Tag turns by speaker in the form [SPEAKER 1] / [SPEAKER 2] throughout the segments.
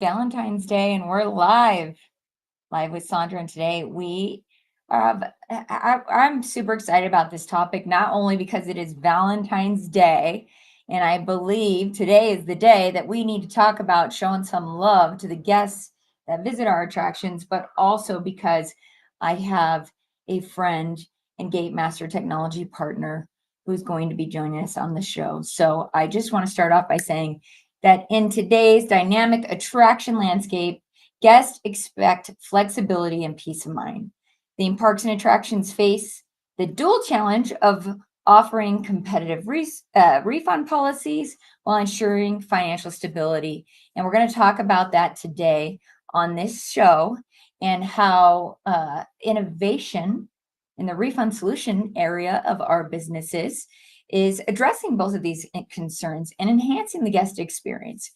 [SPEAKER 1] Valentine's Day, and we're live with Sondra. And today we are. I'm super excited about this topic, not only because it is Valentine's Day, and I believe today is the day that we need to talk about showing some love to the guests that visit our attractions, but also because I have a friend and Gate Master technology partner who's going to be joining us on the show. So I just want to start off by saying that in today's dynamic attraction landscape, guests expect flexibility and peace of mind. Theme parks and attractions face the dual challenge of offering competitive refund policies while ensuring financial stability. And we're going to talk about that today on this show and how innovation in the refund solution area of our businesses is addressing both of these concerns and enhancing the guest experience.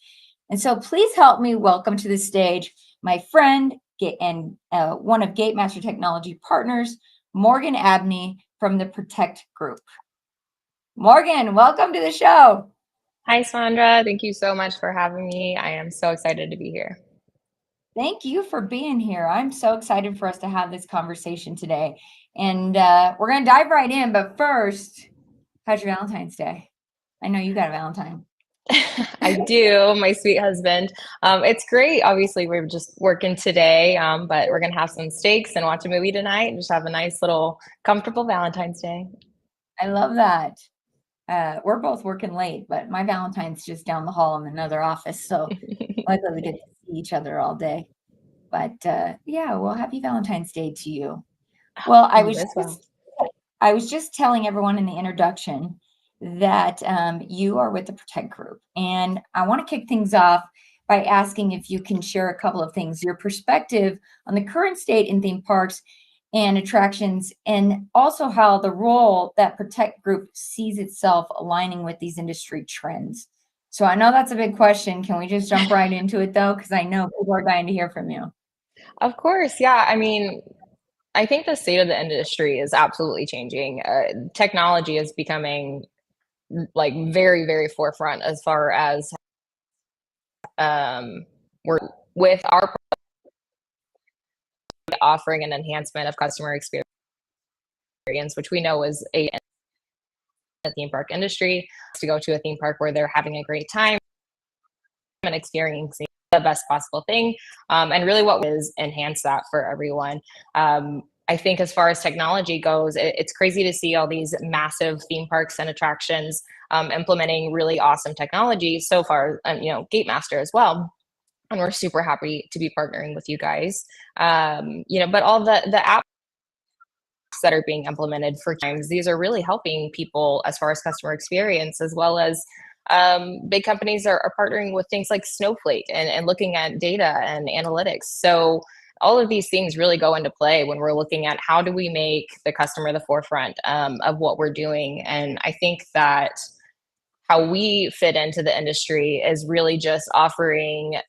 [SPEAKER 1] And so please help me welcome to the stage my friend and one of Gate Master Technology partners, Morgan Abney from the Protect Group. Morgan, welcome to the show.
[SPEAKER 2] Hi, Sondra. Thank you so much for having me. I am so excited to be here.
[SPEAKER 1] Thank you for being here. I'm so excited for us to have this conversation today. And we're going to dive right in. But first, how's your Valentine's Day? I know you got a Valentine.
[SPEAKER 2] I do, my sweet husband. It's great. Obviously, we're just working today, but we're going to have some steaks and watch a movie tonight and just have a nice little comfortable Valentine's Day.
[SPEAKER 1] I love that. We're both working late, but my Valentine's just down the hall in another office. So likely we get to see each other all day. But yeah, well, happy Valentine's Day to you. Well,
[SPEAKER 2] You as well.
[SPEAKER 1] I was just telling everyone in the introduction that you are with the Protect Group, and I want to kick things off by asking if you can share a couple of things, your perspective on the current state in theme parks and attractions, and also how the role that Protect Group sees itself aligning with these industry trends. So I know that's a big question. Can we just jump right into it though? Because I know people are dying to hear from you.
[SPEAKER 2] Of course, yeah. I mean, I think the state of the industry is absolutely changing. Technology is becoming like very, very forefront as far as we're with our offering an enhancement of customer experience, which we know is a theme park industry, to go to a theme park where they're having a great time and experiencing the best possible thing. And really what is enhance that for everyone. I think as far as technology goes, it's crazy to see all these massive theme parks and attractions implementing really awesome technology so far, Gate Master as well. And we're super happy to be partnering with you guys. But all the apps that are being implemented for times, these are really helping people as far as customer experience, as well as big companies are partnering with things like Snowflake and looking at data and analytics. So all of these things really go into play when we're looking at how do we make the customer the forefront of what we're doing. And I think that how we fit into the industry is really just offering,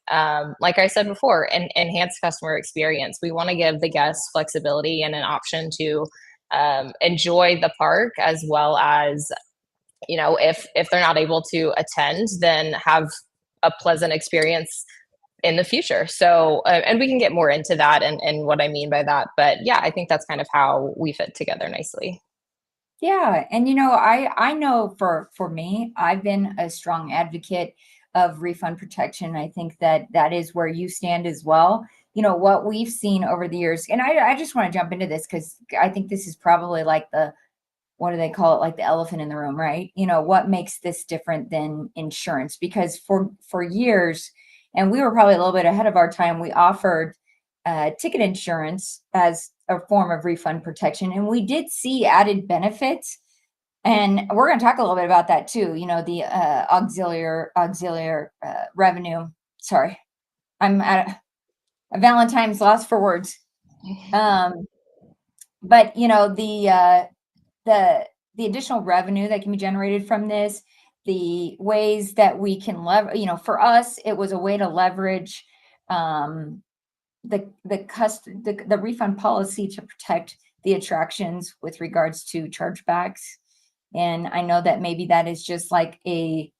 [SPEAKER 2] like I said before, an enhanced customer experience. We want to give the guests flexibility and an option to enjoy the park, as well as, if they're not able to attend, then have a pleasant experience in the future. So, and we can get more into that and what I mean by that. But yeah, I think that's kind of how we fit together nicely.
[SPEAKER 1] Yeah, and I know for me, I've been a strong advocate of refund protection. I think that that is where you stand as well. What we've seen over the years, and I just want to jump into this because I think this is probably like the what do they call it, like the elephant in the room, right? What makes this different than insurance? Because for years, and we were probably a little bit ahead of our time, we offered ticket insurance as a form of refund protection, and we did see added benefits. And we're going to talk a little bit about that too. The auxiliary revenue. Sorry, I'm at a Valentine's loss for words. But the additional revenue that can be generated from this, the ways that we can leverage. For us, it was a way to leverage the refund policy to protect the attractions with regards to chargebacks. And I know that maybe that is just like a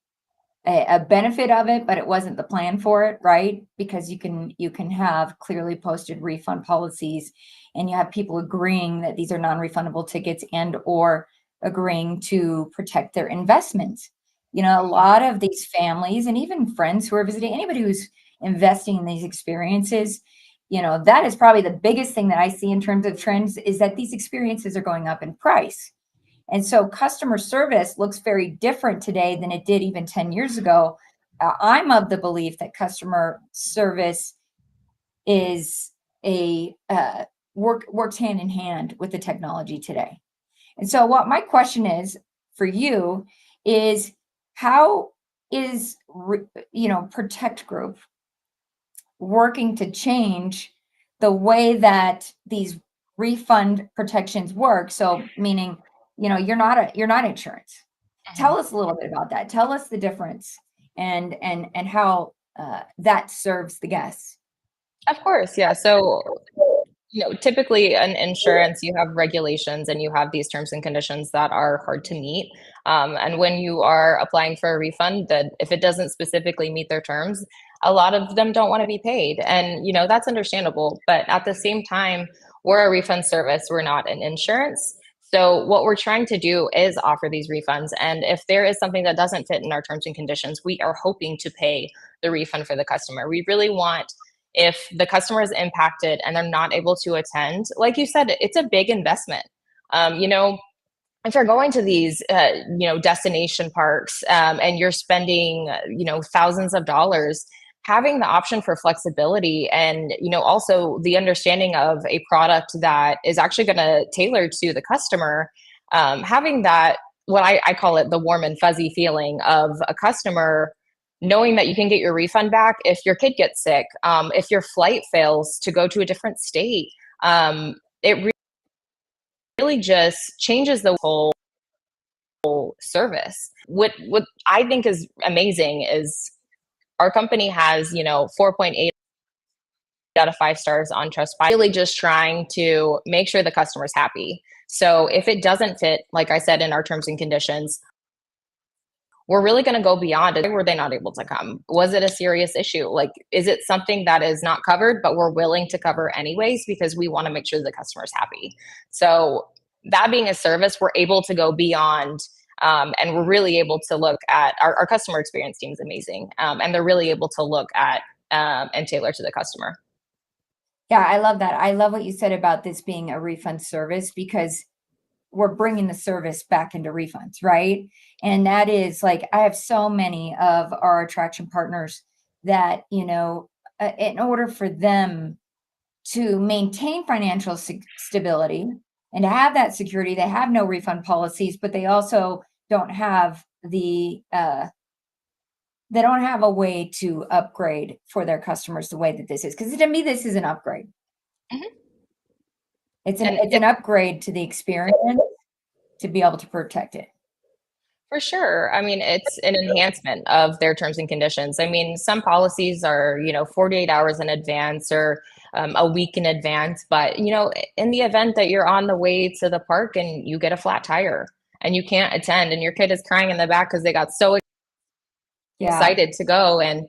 [SPEAKER 1] a benefit of it, but it wasn't the plan for it, right? Because you can have clearly posted refund policies, and you have people agreeing that these are non-refundable tickets and or agreeing to protect their investments. A lot of these families and even friends who are visiting, anybody who's investing in these experiences, that is probably the biggest thing that I see in terms of trends, is that these experiences are going up in price. And so customer service looks very different today than it did even 10 years ago. I'm of the belief that customer service is works hand in hand with the technology today. And so what my question is for you is, how is Protect Group working to change the way that these refund protections work? So meaning, you're not insurance. Tell us a little bit about that. Tell us the difference and how that serves the guests.
[SPEAKER 2] Of course, yeah. So, typically in insurance, you have regulations and you have these terms and conditions that are hard to meet. And when you are applying for a refund, that if it doesn't specifically meet their terms, a lot of them don't want to be paid. And, that's understandable. But at the same time, we're a refund service, we're not an insurance. So what we're trying to do is offer these refunds. And if there is something that doesn't fit in our terms and conditions, we are hoping to pay the refund for the customer. We really want, if the customer is impacted and they're not able to attend, like you said, it's a big investment. If you're going to these, destination parks, and you're spending, thousands of dollars, having the option for flexibility and, also the understanding of a product that is actually going to tailor to the customer, having that, what I call it, the warm and fuzzy feeling of a customer knowing that you can get your refund back if your kid gets sick, if your flight fails to go to a different state. It really just changes the whole service. What I think is amazing is our company has 4.8 out of 5 stars on Trustpilot, really just trying to make sure the customer's happy. So if it doesn't fit, like I said, in our terms and conditions, we're really going to go beyond it. Were they not able to come? Was it a serious issue? Like, is it something that is not covered, but we're willing to cover anyways, because we want to make sure the customer's happy. So that being a service, we're able to go beyond, and we're really able to look at our customer experience team is amazing. And they're really able to look at, and tailor to the customer.
[SPEAKER 1] Yeah, I love that. I love what you said about this being a refund service, because we're bringing the service back into refunds, right? And that is like, I have so many of our attraction partners that, in order for them to maintain financial stability and to have that security, they have no refund policies, but they also don't have they don't have a way to upgrade for their customers the way that this is. Because to me, this is an upgrade.
[SPEAKER 2] Mhm.
[SPEAKER 1] It's an upgrade to the experience to be able to protect it.
[SPEAKER 2] For sure. I mean, it's an enhancement of their terms and conditions. I mean, some policies are, 48 hours in advance or a week in advance. But, in the event that you're on the way to the park and you get a flat tire and you can't attend and your kid is crying in the back because they got so excited to go, and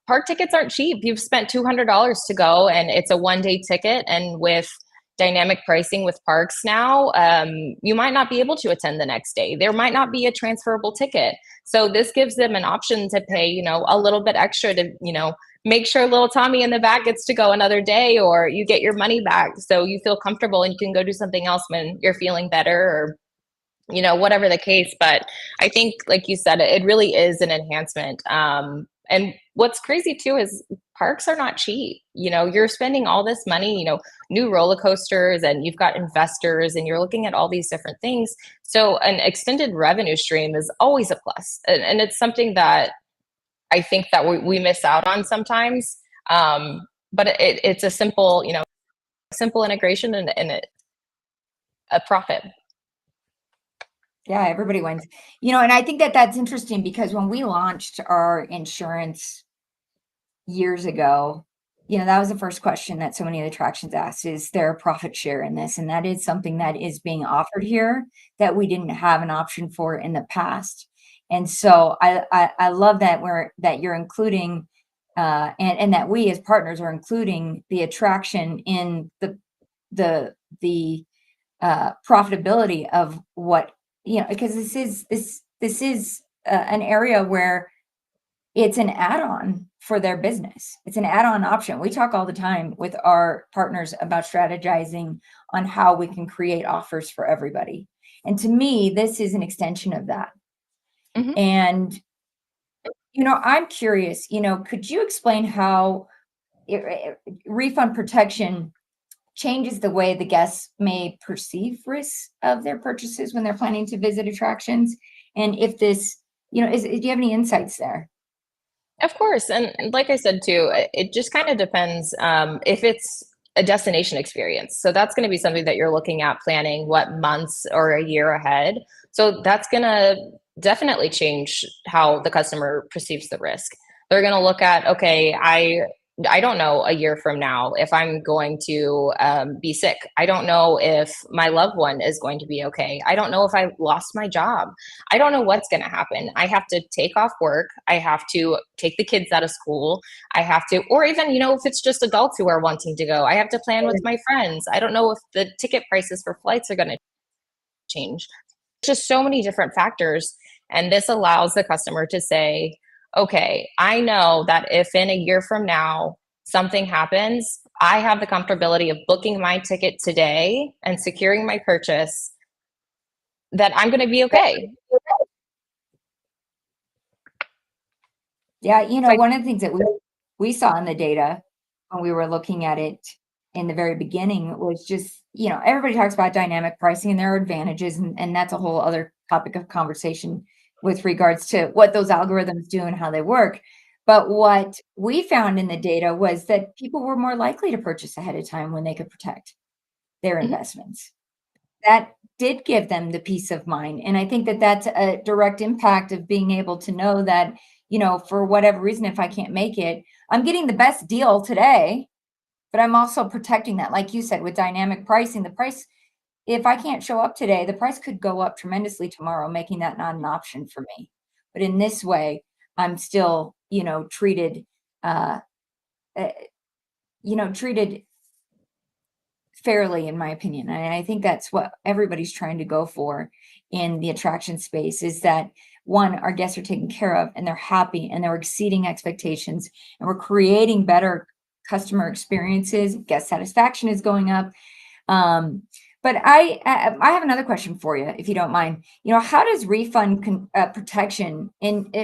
[SPEAKER 2] park tickets aren't cheap. You've spent $200 to go and it's a 1-day ticket, and with dynamic pricing with parks now, you might not be able to attend the next day. There might not be a transferable ticket, so this gives them an option to pay a little bit extra to make sure little Tommy in the back gets to go another day, or you get your money back so you feel comfortable and you can go do something else when you're feeling better, or whatever the case. But I think, like you said, it really is an enhancement. And what's crazy too is parks are not cheap. You're spending all this money, new roller coasters, and you've got investors, and you're looking at all these different things. So an extended revenue stream is always a plus. And it's something that I think that we miss out on sometimes. But it's a simple, simple integration and a profit.
[SPEAKER 1] Yeah, everybody wins. And I think that that's interesting, because when we launched our insurance years ago, that was the first question that so many of the attractions asked: is there a profit share in this? And that is something that is being offered here that we didn't have an option for in the past. And so I love that you're including and that we as partners are including the attraction in the profitability of what, because this is an area where it's an add-on for their business. It's an add-on option. We talk all the time with our partners about strategizing on how we can create offers for everybody. And to me, this is an extension of that.
[SPEAKER 2] Mhm.
[SPEAKER 1] And, I'm curious, could you explain how refund protection changes the way the guests may perceive risks of their purchases when they're planning to visit attractions? And if this, do you have any insights there?
[SPEAKER 2] Of course, and like I said too, it just kind of depends if it's a destination experience. So that's going to be something that you're looking at planning what months or a year ahead. So that's going to definitely change how the customer perceives the risk. They're going to look at, okay, I don't know a year from now if I'm going to be sick. I don't know if my loved one is going to be okay. I don't know if I lost my job. I don't know what's going to happen. I have to take off work. I have to take the kids out of school. I have to, or even, if it's just adults who are wanting to go, I have to plan with my friends. I don't know if the ticket prices for flights are going to change. Just so many different factors. And this allows the customer to say, okay, I know that if in a year from now something happens, I have the comfortability of booking my ticket today and securing my purchase, that I'm going to be okay.
[SPEAKER 1] Yeah,
[SPEAKER 2] So
[SPEAKER 1] one of the things that we saw in the data when we were looking at it in the very beginning was just, everybody talks about dynamic pricing and there are advantages, and that's a whole other topic of conversation with regards to what those algorithms do and how they work. But what we found in the data was that people were more likely to purchase ahead of time when they could protect their
[SPEAKER 2] mhm.
[SPEAKER 1] investments. That did give them the peace of mind. And I think that that's a direct impact of being able to know that, for whatever reason, if I can't make it, I'm getting the best deal today, but I'm also protecting that. Like you said, with dynamic pricing, the price, if I can't show up today, the price could go up tremendously tomorrow, making that not an option for me. But in this way, I'm still, treated, uh, uh, treated fairly, in my opinion. And I think that's what everybody's trying to go for in the attraction space, is that one, our guests are taken care of and they're happy and they're exceeding expectations, and we're creating better customer experiences. Guest satisfaction is going up. But I have another question for you, if you don't mind. How does refund protection,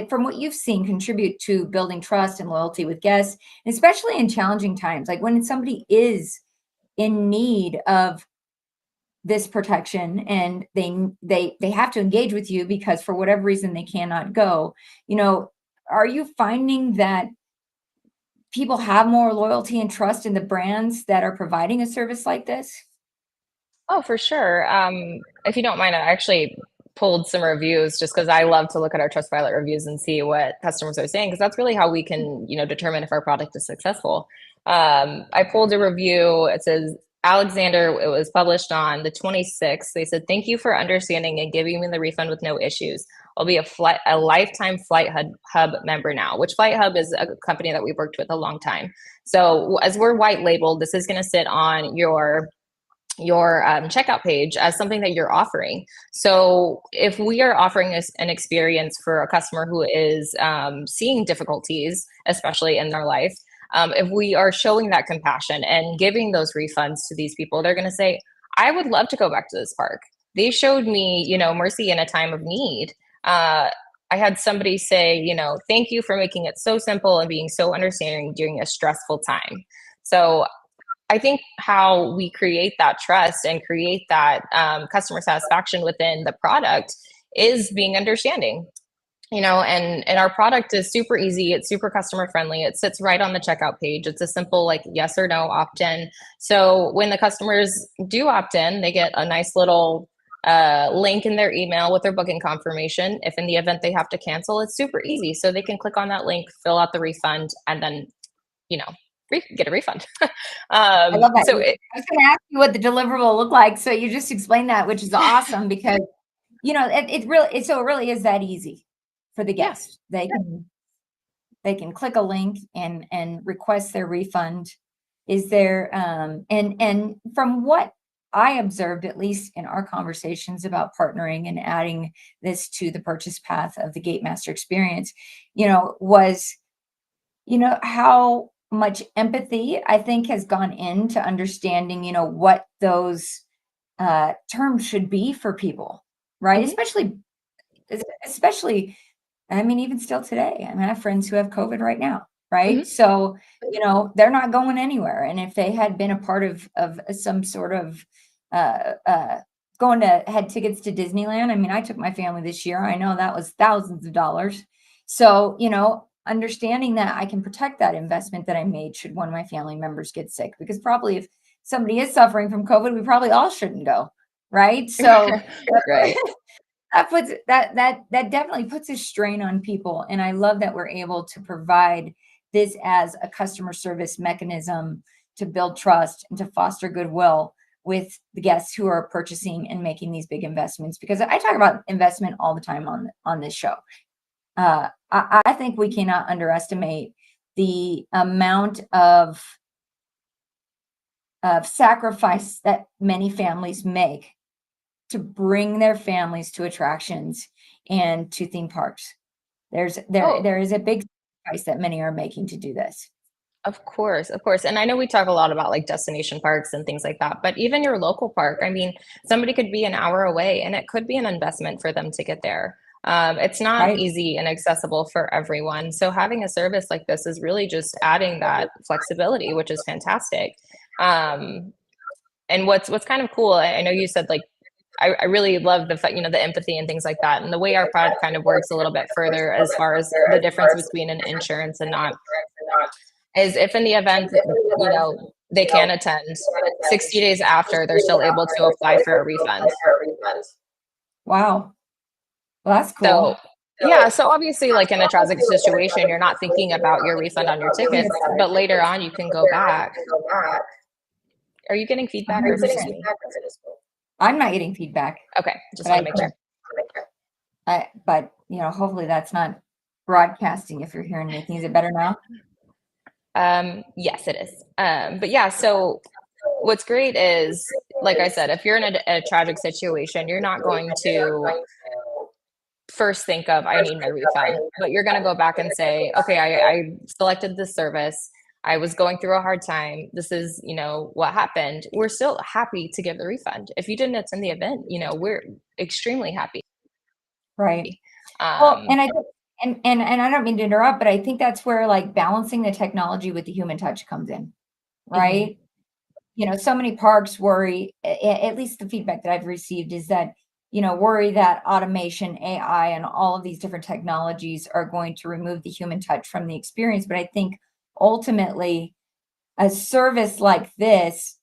[SPEAKER 1] from what you've seen, contribute to building trust and loyalty with guests, especially in challenging times, like when somebody is in need of this protection and they have to engage with you because for whatever reason they cannot go? Are you finding that people have more loyalty and trust in the brands that are providing a service like this?
[SPEAKER 2] Oh, for sure. If you don't mind, I actually pulled some reviews just because I love to look at our Trustpilot reviews and see what customers are saying, because that's really how we can, determine if our product is successful. I pulled a review. It says, Alexander, it was published on the 26th. They said, thank you for understanding and giving me the refund with no issues. I'll be a lifetime Flight Hub member now, which Flight Hub is a company that we've worked with a long time. So as we're white labeled, this is going to sit on your checkout page as something that you're offering. So if we are offering an experience for a customer who is seeing difficulties, especially in their life, if we are showing that compassion and giving those refunds to these people, they're going to say, I would love to go back to this park. They showed me, mercy in a time of need. I had somebody say, thank you for making it so simple and being so understanding during a stressful time. So I think how we create that trust and create that customer satisfaction within the product is being understanding. And our product is super easy. It's super customer friendly. It sits right on the checkout page. It's a simple like yes or no opt in. So when the customers do opt in, they get a nice little link in their email with their booking confirmation. If in the event they have to cancel, it's super easy. So they can click on that link, fill out the refund, and then, get a refund.
[SPEAKER 1] I love that.
[SPEAKER 2] So
[SPEAKER 1] I was going to ask you what the deliverable looked like, so you just explained that, which is awesome because it really is that easy. for the
[SPEAKER 2] Yeah.
[SPEAKER 1] guest. They can click a link and request their refund. Is there and from what I observed, at least in our conversations about partnering and adding this to the purchase path of the Gate Master experience, was how much empathy I think has gone into understanding, what those terms should be for people, right?
[SPEAKER 2] Mhm.
[SPEAKER 1] Especially, I mean, even still today, I have friends who have COVID right now, right?
[SPEAKER 2] Mhm.
[SPEAKER 1] So, they're not going anywhere. And if they had been a part of some sort of uh, uh, had tickets to Disneyland, I took my family this year. I know that was thousands of dollars. So, understanding that I can protect that investment that I made should one of my family members get sick, because probably if somebody is suffering from COVID, we probably all shouldn't go, right? So
[SPEAKER 2] Right.
[SPEAKER 1] that definitely puts a strain on people, and I love that we're able to provide this as a customer service mechanism to build trust and to foster goodwill with the guests who are purchasing and making these big investments, because I talk about investment all the time on this show. I think we cannot underestimate the amount of sacrifice that many families make to bring their families to attractions and to theme parks.
[SPEAKER 2] Oh,
[SPEAKER 1] There is a big sacrifice that many are making to do this.
[SPEAKER 2] of course, of course. And I know we talk a lot about like destination parks and things like that, but even your local park, I mean, somebody could be an hour away and it could be an investment for them to get there. It's not
[SPEAKER 1] Right.
[SPEAKER 2] easy and accessible for everyone. So having a service like this is really just adding that flexibility, which is fantastic. Um, and what's kind of cool, I know you said like I really love the fact, the empathy and things like that. And the way our product kind of works a little bit further as far as the difference between an insurance and not is if in the event, they can attend 60 days after, they're still able to apply for a refund.
[SPEAKER 1] Wow. Well, that's
[SPEAKER 2] So,
[SPEAKER 1] cool.
[SPEAKER 2] yeah, so obviously, like in a tragic situation, you're not thinking about your refund on your tickets, but later on, you can go back. Are you getting feedback or is it just
[SPEAKER 1] 100%.
[SPEAKER 2] me?
[SPEAKER 1] I'm not getting feedback,
[SPEAKER 2] Okay, just
[SPEAKER 1] but
[SPEAKER 2] want to make sure.
[SPEAKER 1] but hopefully that's not broadcasting if you're hearing anything. Is it better now?
[SPEAKER 2] Yes, it is. But yeah, so what's great is, like I said, if you're in a tragic situation, you're not going to first think of I need my refund, but you're going to go back and say, okay, I selected this service. I was going through a hard time. This is, what happened. We're still happy to give the refund. If you didn't attend the event, we're extremely happy.
[SPEAKER 1] Right. Well,
[SPEAKER 2] Um,
[SPEAKER 1] and I think, and I don't mean to interrupt, but I think that's where like balancing the technology with the human touch comes in,
[SPEAKER 2] mhm,
[SPEAKER 1] right? So many parks worry, at least the feedback that I've received is that, worry that automation, AI, and all of these different technologies are going to remove the human touch from the experience. But I think ultimately, a service like this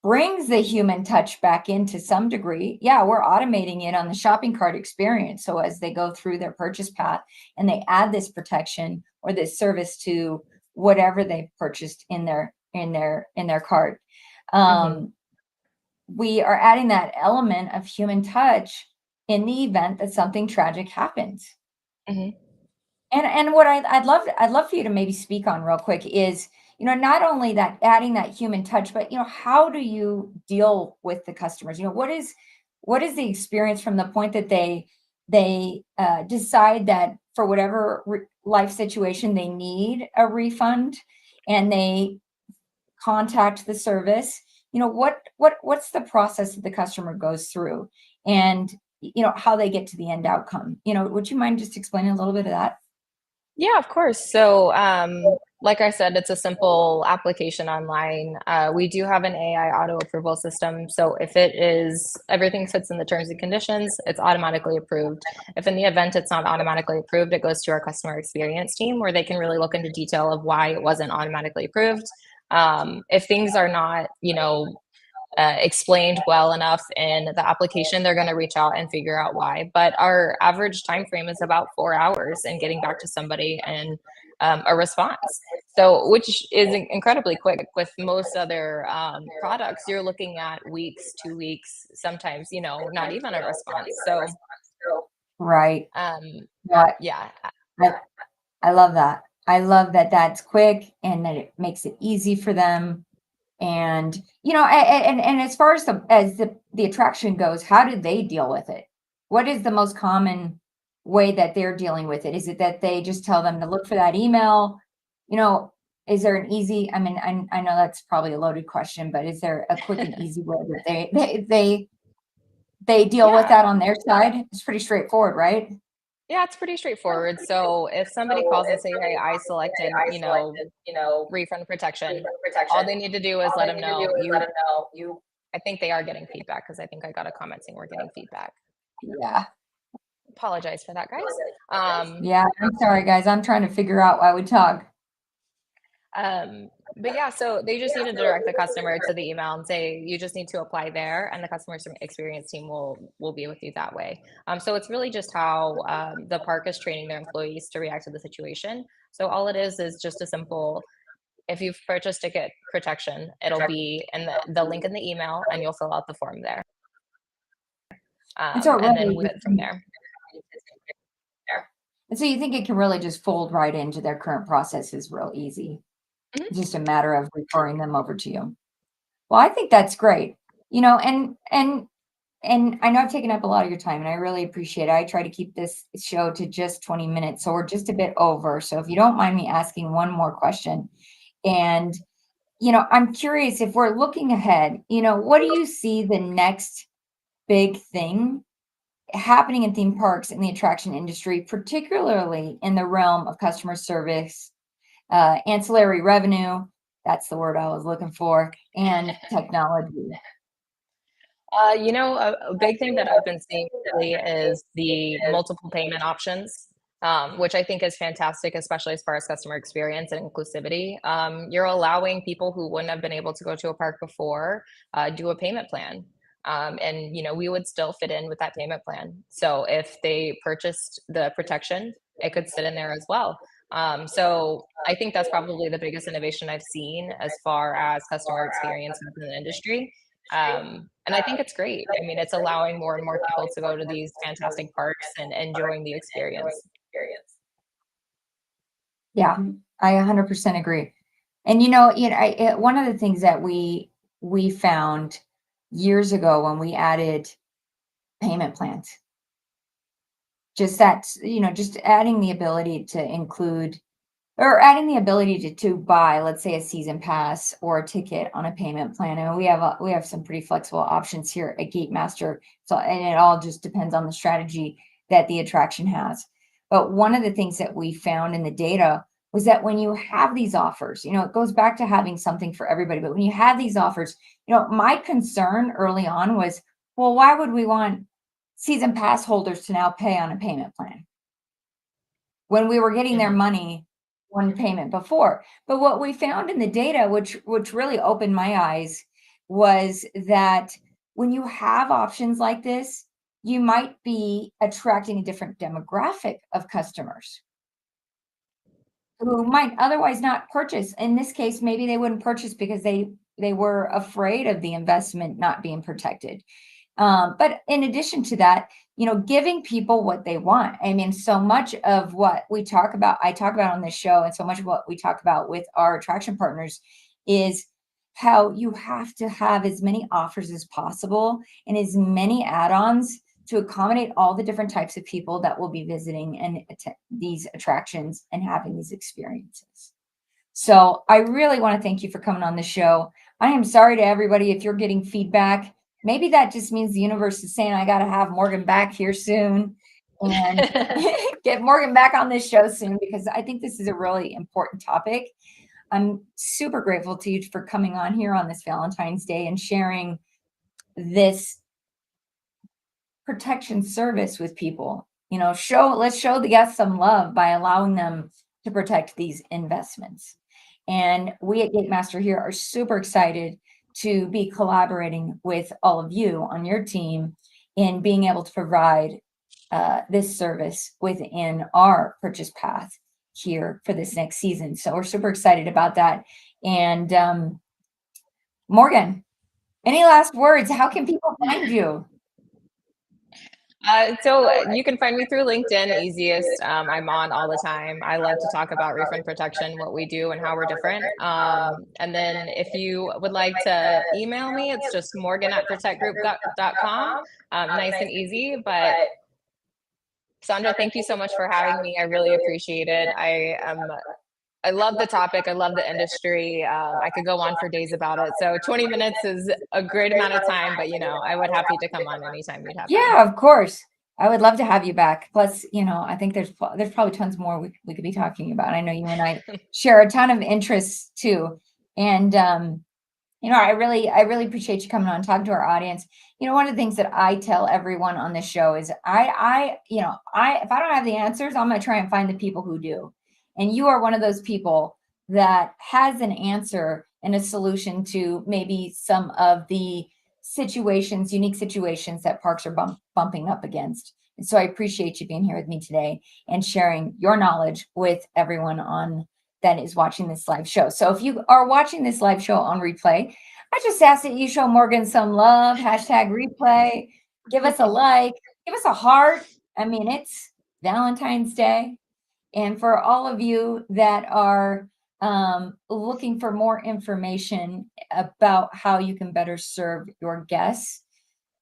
[SPEAKER 1] brings the human touch back in to some degree. Yeah, we're automating it on the shopping cart experience. So as they go through their purchase path and they add this protection or this service to whatever they purchased in their cart,
[SPEAKER 2] mhm,
[SPEAKER 1] um, we are adding that element of human touch in the event that something tragic happens.
[SPEAKER 2] mhm,
[SPEAKER 1] And what I'd love for you to maybe speak on real quick is, not only that adding that human touch, but how do you deal with the customers? What is the experience from the point that they decide that for whatever life situation they need a refund, and they contact the service. What's the process that the customer goes through, and how they get to the end outcome? Would you mind just explaining a little bit of that?
[SPEAKER 2] Yeah, of course. So, like I said, it's a simple application online. We do have an AI auto approval system. So if everything fits in the terms and conditions, it's automatically approved. If in the event it's not automatically approved, it goes to our customer experience team where they can really look into detail of why it wasn't automatically approved. If things are not, explained well enough in the application, they're going to reach out and figure out why. But our average time frame is about 4 hours in getting back to somebody and a response. So, which is incredibly quick. With most other products, you're looking at weeks, 2 weeks, sometimes, not even a response. So,
[SPEAKER 1] Right.
[SPEAKER 2] um,
[SPEAKER 1] But
[SPEAKER 2] Yeah.
[SPEAKER 1] I, I love that. I love that that's quick and that it makes it easy for them. And and as far as the attraction goes, how do they deal with it? What is the most common way that they're dealing with it? Is it that they just tell them to look for that email? You know, is there an easy, I mean, I know that's probably a loaded question, but is there a quick and easy way that they deal with
[SPEAKER 2] Yeah.
[SPEAKER 1] that on their side? It's pretty straightforward, right?
[SPEAKER 2] Yeah, it's pretty straightforward. So if somebody calls and say, "Hey, I selected, refund protection," all they need to do is let them know you. I think they are getting feedback because I think I got a comment saying we're getting feedback.
[SPEAKER 1] Yeah.
[SPEAKER 2] Apologize for that, guys. Um,
[SPEAKER 1] Yeah. I'm sorry, guys. I'm trying to figure out why we talk.
[SPEAKER 2] but yeah, so they just need to direct the customer to the email and say you just need to apply there, and the customer experience team will be with you that way. So it's really just how the park is training their employees to react to the situation. So all it is just a simple. If you've purchased ticket protection, it'll be in the link in the email, and you'll fill out the form there,
[SPEAKER 1] And so it
[SPEAKER 2] and then
[SPEAKER 1] really
[SPEAKER 2] we from there.
[SPEAKER 1] And so you think it can really just fold right into their current processes real easy,
[SPEAKER 2] Mhm.
[SPEAKER 1] just a matter of referring them over to you. Well, I think that's great. You know, and I know I've taken up a lot of your time and I really appreciate it. I try to keep this show to just 20 minutes, so we're just a bit over. So if you don't mind me asking one more question, and I'm curious if we're looking ahead, what do you see the next big thing happening in theme parks in the attraction industry, particularly in the realm of customer service, ancillary revenue, that's the word I was looking for, and technology.
[SPEAKER 2] A big thing that I've been seeing lately is the multiple payment options, which I think is fantastic, especially as far as customer experience and inclusivity. You're allowing people who wouldn't have been able to go to a park before do a payment plan. And we would still fit in with that payment plan. So if they purchased the protection, it could sit in there as well. So I think that's probably the biggest innovation I've seen as far as customer experience within the industry. And I think it's great. I mean, it's allowing more and more people to go to these fantastic parks and enjoying the experience.
[SPEAKER 1] Yeah, I 100% agree. And one of the things that we found years ago when we added payment plans, just adding the ability to include or adding the ability to buy, let's say, a season pass or a ticket on a payment plan. And we have some pretty flexible options here at Gatemaster. So, and it all just depends on the strategy that the attraction has. But one of the things that we found in the data was that when you have these offers, it goes back to having something for everybody. But when you have these offers, my concern early on was, well, why would we want season pass holders to now pay on a payment plan when we were getting their
[SPEAKER 2] Mhm.
[SPEAKER 1] money one payment before? But what we found in the data, which really opened my eyes, was that when you have options like this, you might be attracting a different demographic of customers who might otherwise not purchase. In this case, maybe they wouldn't purchase because they were afraid of the investment not being protected. But in addition to that, giving people what they want. I mean, so much of what I talk about on this show, and so much of what we talk about with our attraction partners is how you have to have as many offers as possible and as many add-ons to accommodate all the different types of people that will be visiting and these attractions and having these experiences. So I really want to thank you for coming on the show. I am sorry to everybody if you're getting feedback. Maybe that just means the universe is saying I got to have Morgan back here soon and get Morgan back on this show soon, because I think this is a really important topic. I'm super grateful to you for coming on here on this Valentine's Day and sharing this protection service with people. Let's show the guests some love by allowing them to protect these investments. And we at Gatemaster here are super excited to be collaborating with all of you on your team in being able to provide this service within our purchase path here for this next season. So we're super excited about that. And Morgan, any last words? How can people find you?
[SPEAKER 2] So you can find me through LinkedIn, easiest. I'm on all the time. I love to talk about refund protection, what we do and how we're different. And then if you would like to email me, it's just morgan@protectgroup.com. Nice and easy. But Sondra, thank you so much for having me. I really appreciate it. I love the topic. I love the industry. I could go on for days about it. So 20 minutes is a great amount of time, but I would happy to come on anytime you'd have me.
[SPEAKER 1] Yeah, of course. I would love to have you back. Plus, I think there's probably tons more we could be talking about. I know you and I share a ton of interests too. And I really appreciate you coming on and talking to our audience. One of the things that I tell everyone on this show is if I don't have the answers, I'm going to try and find the people who do. And you are one of those people that has an answer and a solution to maybe some of the unique situations that parks are bumping up against. And so I appreciate you being here with me today and sharing your knowledge with everyone that is watching this live show. So if you are watching this live show on replay, I just ask that you show Morgan some love, #replay, give us a like, give us a heart. I mean, it's Valentine's Day. And for all of you that are looking for more information about how you can better serve your guests,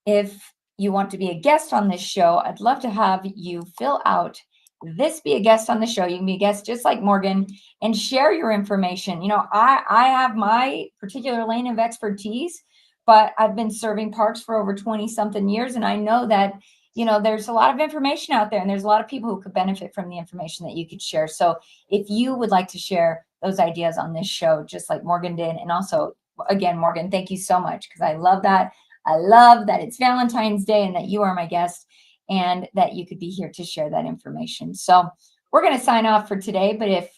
[SPEAKER 1] if you want to be a guest on this show, I'd love to have you fill out be a guest on the show. You can be a guest just like Morgan and share your information. I have my particular lane of expertise, but I've been serving parks for over 20 something years. And I know that, there's a lot of information out there and there's a lot of people who could benefit from the information that you could share. So if you would like to share those ideas on this show, just like Morgan did, and also, again, Morgan, thank you so much, because I love that. I love that it's Valentine's Day and that you are my guest and that you could be here to share that information. So we're going to sign off for today. But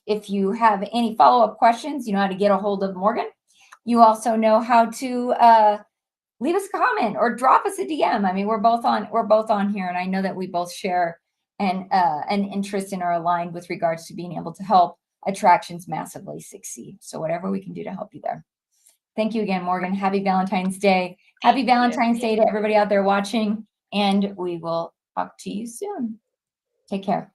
[SPEAKER 1] if you have any follow-up questions, you know how to get a hold of Morgan. You also know how to leave us a comment or drop us a DM. I mean, we're both on here, and I know that we both share an interest and are aligned with regards to being able to help attractions massively succeed. So whatever we can do to help you there. Thank you again, Morgan. Happy Valentine's Day. Happy Valentine's Day to everybody out there watching, and we will talk to you soon. Take care.